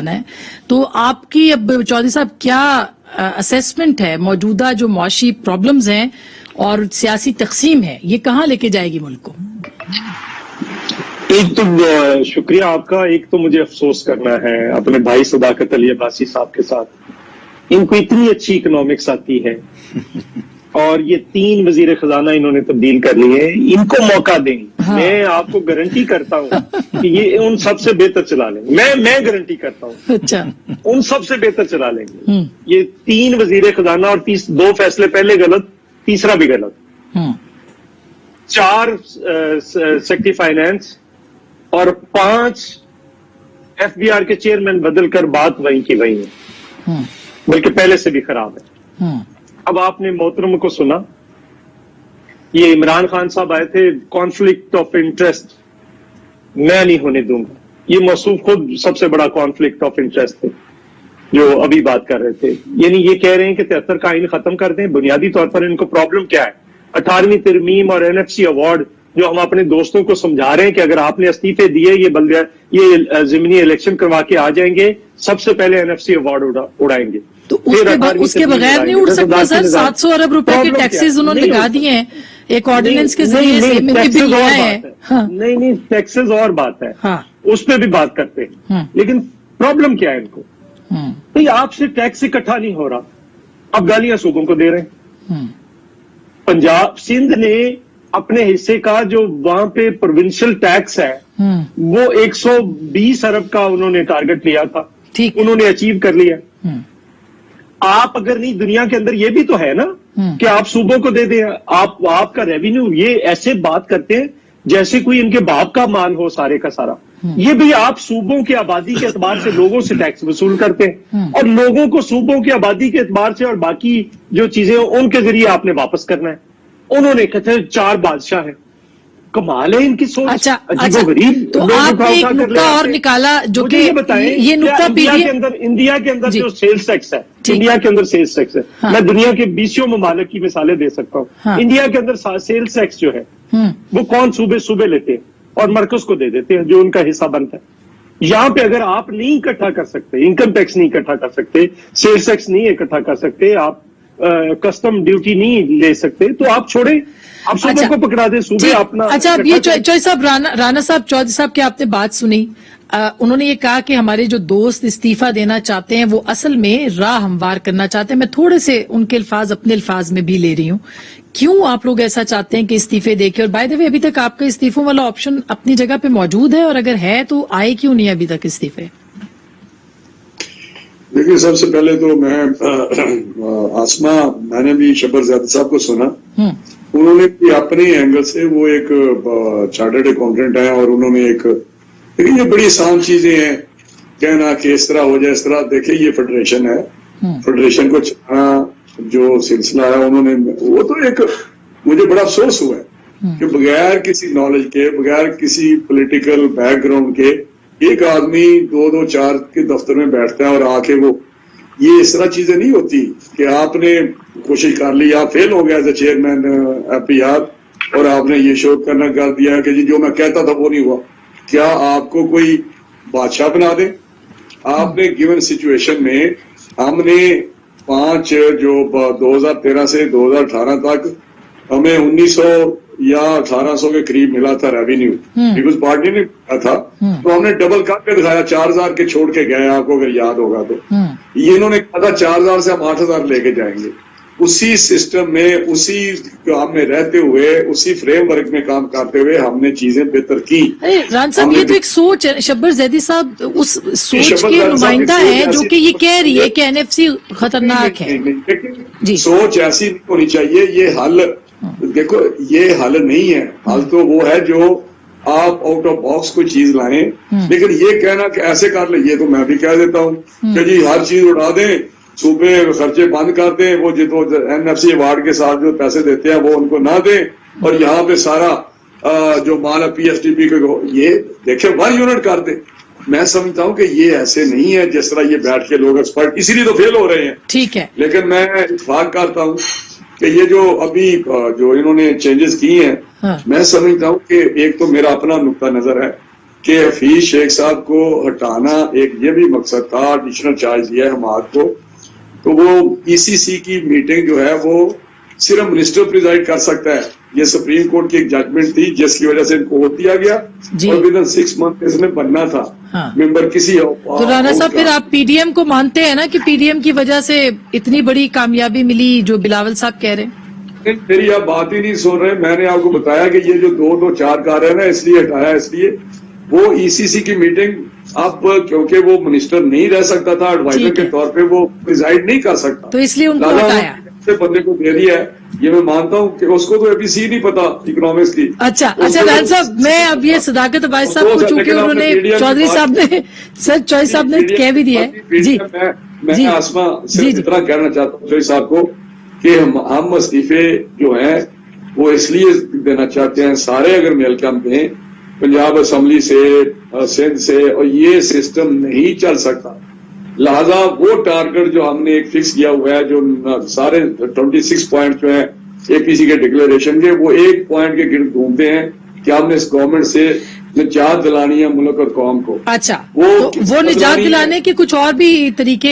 جانا ہے. تو آپ کی اب چودھری صاحب کیا اسیسمنٹ ہے موجودہ جو معاشی پرابلمز ہیں اور سیاسی تقسیم ہے, یہ کہاں لے کے جائے گی ملک کو؟ ایک تو شکریہ آپ کا. ایک تو مجھے افسوس کرنا ہے اپنے بھائی صداقت علی عباسی صاحب کے ساتھ. ان کو اتنی اچھی اکنامکس آتی ہے اور یہ 3 وزیر خزانہ انہوں نے تبدیل کر لی ہے. ان کو موقع دیں, میں آپ کو گارنٹی کرتا ہوں کہ یہ ان سب سے بہتر چلا لیں گے. میں گارنٹی کرتا ہوں اچھا, ان سب سے بہتر چلا لیں گے. یہ 3 وزیر خزانہ اور 2 فیصلے پہلے غلط, تیسرا بھی غلط, 4 سیکٹری فائنانس اور 5 ایف بی آر کے چیئرمین بدل کر بات وہیں کی وہیں ہے, بلکہ پہلے سے بھی خراب ہے. اب آپ نے محترم کو سنا, یہ عمران خان صاحب آئے تھے, کانفلکٹ آف انٹرسٹ میں نہیں ہونے دوں گا. یہ موصوف خود سب سے بڑا کانفلکٹ آف انٹرسٹ ہے جو ابھی بات کر رہے تھے. یعنی یہ کہہ رہے ہیں کہ 73 کا آئین ختم کر دیں. بنیادی طور پر ان کو پرابلم کیا ہے؟ 18ویں ترمیم اور NFC ایوارڈ جو ہم اپنے دوستوں کو سمجھا رہے ہیں کہ اگر آپ نے استعفے دیے, یہ ضمنی الیکشن کروا کے آ جائیں گے, سب سے پہلے NFC ایوارڈ اڑائیں گے. تو اس کے بغیر نہیں اڑ سکتا سر. 700 ارب روپے کے ٹیکسز انہوں نے لگا دیے ہیں ایک آرڈیننس کے ذریعے سے. نہیں, ٹیکسز اور بات ہے, اس پہ بھی بات کرتے ہیں. لیکن پرابلم کیا ہے ان کو؟ بھائی آپ سے ٹیکس اکٹھا نہیں ہو رہا, اب گالیاں صوبوں کو دے رہے ہیں. پنجاب سندھ نے اپنے حصے کا جو وہاں پہ پروونشل ٹیکس ہے وہ 120 ارب کا انہوں نے ٹارگٹ لیا تھا, انہوں نے اچیو کر لیا. آپ اگر نہیں, دنیا کے اندر یہ بھی تو ہے نا کہ آپ صوبوں کو دے دیں, آپ کا ریونیو. یہ ایسے بات کرتے ہیں جیسے کوئی ان کے باپ کا مال ہو سارے کا سارا. یہ بھی آپ صوبوں کی آبادی کے اعتبار سے لوگوں سے ٹیکس وصول کرتے ہیں اور لوگوں کو صوبوں کی آبادی کے اعتبار سے اور باقی جو چیزیں ان کے ذریعے آپ نے واپس کرنا ہے. انہوں نے کہتے ہیں 4 بادشاہ ہیں. کمال ہے ان کی سوچ. اچھا, عجیب و غریب. تو آپ نے ایک نقطہ اور نکالا جو کہ یہ نقطہ انڈیا کے اندر جو سیلز ٹیکس ہے, انڈیا کے اندر سیلز ٹیکس ہے, میں دنیا کے 20 ممالک کی مثالیں دے سکتا ہوں. انڈیا کے اندر سیلز ٹیکس جو ہے وہ کون صوبے لیتے ہیں اور مرکز کو دے دیتے ہیں جو ان کا حصہ بنتا ہے. یہاں پہ اگر آپ نہیں اکٹھا کر سکتے, انکم ٹیکس نہیں اکٹھا کر سکتے, سیلز ٹیکس نہیں اکٹھا کر سکتے, آپ کسٹم ڈیوٹی نہیں لے سکتے, تو آپ چھوڑیں, آپ صوبوں کو پکڑا دیں, صوبے اپنا. اچھا, اب یہ چودھری صاحب, رانا صاحب, چودھری صاحب کی آپ نے بات سنی. انہوں نے یہ کہا کہ ہمارے جو دوست استعفیٰ دینا چاہتے ہیں وہ اصل میں راہ ہموار کرنا چاہتے ہیں. میں تھوڑے سے ان کے الفاظ اپنے الفاظ میں بھی لے رہی ہوں. کیوں آپ لوگ ایسا چاہتے ہیں کہ استعفے دے کے؟ اور بائی دا وے, ابھی تک آپ کا استعفوں والا آپشن اپنی جگہ پہ موجود ہے, اور اگر ہے تو آئے کیوں نہیں ابھی تک استعفے؟ دیکھیے, سب سے پہلے تو میں نے بھی شبر زیادہ صاحب کو سنا. انہوں نے بھی اپنے اینگل سے, وہ ایک چارٹرڈ اکاؤنٹنٹ ہیں اور انہوں نے لیکن یہ بڑی آسان چیزیں ہیں کہنا کہ اس طرح ہو جائے اس طرح. دیکھیں, یہ فیڈریشن ہے, فیڈریشن کو چلانا جو سلسلہ ہے انہوں نے, وہ تو مجھے بڑا افسوس ہوا ہے کہ بغیر کسی نالج کے, بغیر کسی پولیٹیکل بیک گراؤنڈ کے ایک آدمی 2-4 کے دفتر میں بیٹھتا ہے اور آ کے یہ اس طرح چیزیں نہیں ہوتی کہ آپ نے کوشش کر لی, آپ فیل ہو گیا ایز اے چیئرمین FPR اور آپ نے یہ شو کرنا کر دیا کہ جی جو میں کہتا تھا وہ نہیں ہوا. کیا آپ کو کوئی بادشاہ بنا دے؟ آپ نے گیون سچویشن میں, ہم نے 5 جو 2013 سے 2018 تک ہمیں 1900 یا 1800 کے قریب ملا تھا ریونیو, پیپلز پارٹی نے کہا تھا, تو ہم نے ڈبل کر کے دکھایا, 4000 کے چھوڑ کے گئے, آپ کو اگر یاد ہوگا تو. یہ انہوں نے کہا تھا 4000 سے ہم 8000 لے کے جائیں گے. اسی سسٹم میں, اسی کام میں رہتے ہوئے, اسی فریم ورک میں کام کرتے ہوئے ہم نے چیزیں بہتر کی. ران صاحب, یہ تو ایک سوچ ہے. شبر زیدی صاحب اس سوچ کے نمائندہ ہے جو کہ یہ کہہ رہی ہے کہ NFC خطرناک ہے. سوچ ایسی نہیں ہونی چاہیے. یہ حل, دیکھو, یہ حل نہیں ہے. حل تو وہ ہے جو آپ آؤٹ آف باکس کوئی چیز لائیں. لیکن یہ کہنا کہ ایسے کر لیں, یہ تو میں بھی کہہ دیتا ہوں کہ جی ہر چیز اڑا دیں, صوبے خرچے بند کر دیں, وہ جو NFC ایوارڈ کے ساتھ جو پیسے دیتے ہیں وہ ان کو نہ دیں, اور یہاں پہ سارا جو مال ہے PSDP کو یہ دیکھیں 1 یونٹ کر دیں. میں سمجھتا ہوں کہ یہ ایسے نہیں ہے جس طرح یہ بیٹھ کے لوگ ایکسپرٹ, اسی لیے تو فیل ہو رہے ہیں. ٹھیک ہے, لیکن میں اتفاق کرتا ہوں کہ یہ جو ابھی جو انہوں نے چینجز کی ہیں, میں سمجھتا ہوں کہ ایک تو میرا اپنا نقطہ نظر ہے کہ حفیظ شیخ صاحب کو ہٹانا ایک یہ بھی مقصد تھا، ایڈیشنل چارج دیا ہے حماد کو، تو وہ ای سی سی کی میٹنگ جو ہے وہ صرف منسٹر پریزائڈ کر سکتا ہے. یہ سپریم کورٹ کی ایک ججمنٹ تھی جس کی وجہ سے ان کو ووٹ دیا گیا اور ودن 6 months اس میں بننا تھا ممبر کسی. تو رانا صاحب پھر آپ پی ڈی ایم کو مانتے ہیں نا کہ پی ڈی ایم کی وجہ سے اتنی بڑی کامیابی ملی جو بلاول صاحب کہہ رہے ہیں؟ میری آپ بات ہی نہیں سن رہے. میں نے آپ کو بتایا کہ یہ جو 2-4 کار ہے نا اس لیے ہٹایا، اس لیے وہ ای سی سی کی میٹنگ اب کیونکہ وہ منسٹر نہیں رہ سکتا تھا ایڈوائزر کے طور پہ، وہ پریزائڈ نہیں کر سکتا، تو اس لیے ان کو ہٹایا. بندے کو دے دیا ہے. یہ میں مانتا ہوں کہ اس کو تو ابھی سی نہیں پتا اکنامکس کی. اچھا رحان صاحب، میں اب یہ صداقت عباس صاحب کو چونکہ انہوں نے چودھری صاحب نے کہہ بھی دیا ہے. جی میں آسما صرف اتنا کہنا چاہتا ہوں چوہدری صاحب کو کہ ہم استعفے جو ہیں وہ اس لیے دینا چاہتے ہیں سارے، اگر مل کے ہم دیں پنجاب اسمبلی سے، سندھ سے، اور یہ سسٹم نہیں چل سکتا. لہذا وہ ٹارگٹ جو ہم نے ایک فکس کیا ہوا ہے، جو سارے 26 پوائنٹ جو ہیں اے پی سی کے ڈکلیریشن کے، وہ ایک پوائنٹ کے گرد گھومتے ہیں کہ ہم نے اس گورنمنٹ سے نجات دلانی ہے ملک اور قوم کو. اچھا، وہ نجات دلانے کے کچھ اور بھی طریقے